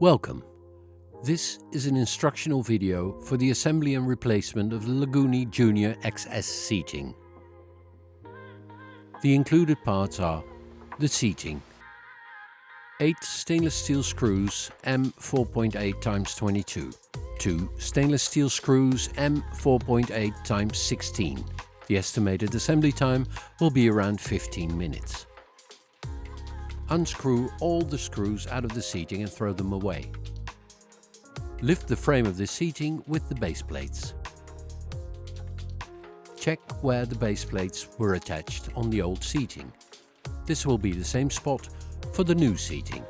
Welcome. This is an instructional video for the assembly and replacement of the Lagooni Junior XS seating. The included parts are the seating, 8 stainless steel screws M 4.8 x 22, 2 stainless steel screws M 4.8 x 16. The estimated assembly time will be around 15 minutes. Unscrew all the screws out of the seating and throw them away. Lift the frame of the seating with the base plates. Check where the base plates were attached on the old seating. This will be the same spot for the new seating.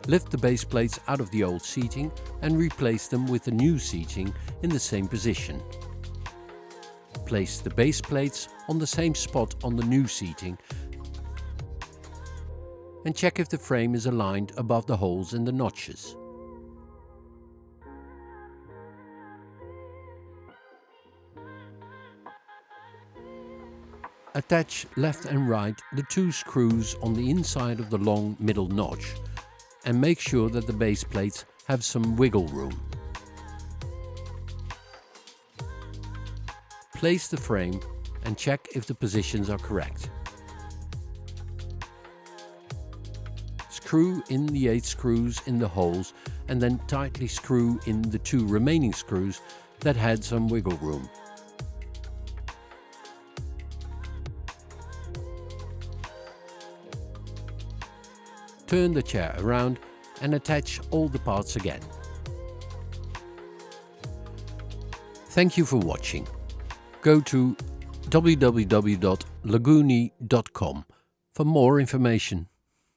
Lift the base plates out of the old seating and replace them with the new seating in the same position. Place the base plates on the same spot on the new seating and check if the frame is aligned above the holes in the notches. Attach left and right the 2 screws on the inside of the long middle notch and make sure that the base plates have some wiggle room. Place the frame and check if the positions are correct. Screw in the 8 screws in the holes and then tightly screw in the 2 remaining screws that had some wiggle room. Turn the chair around and attach all the parts again. Thank you for watching. Go to www.lagooni.com for more information.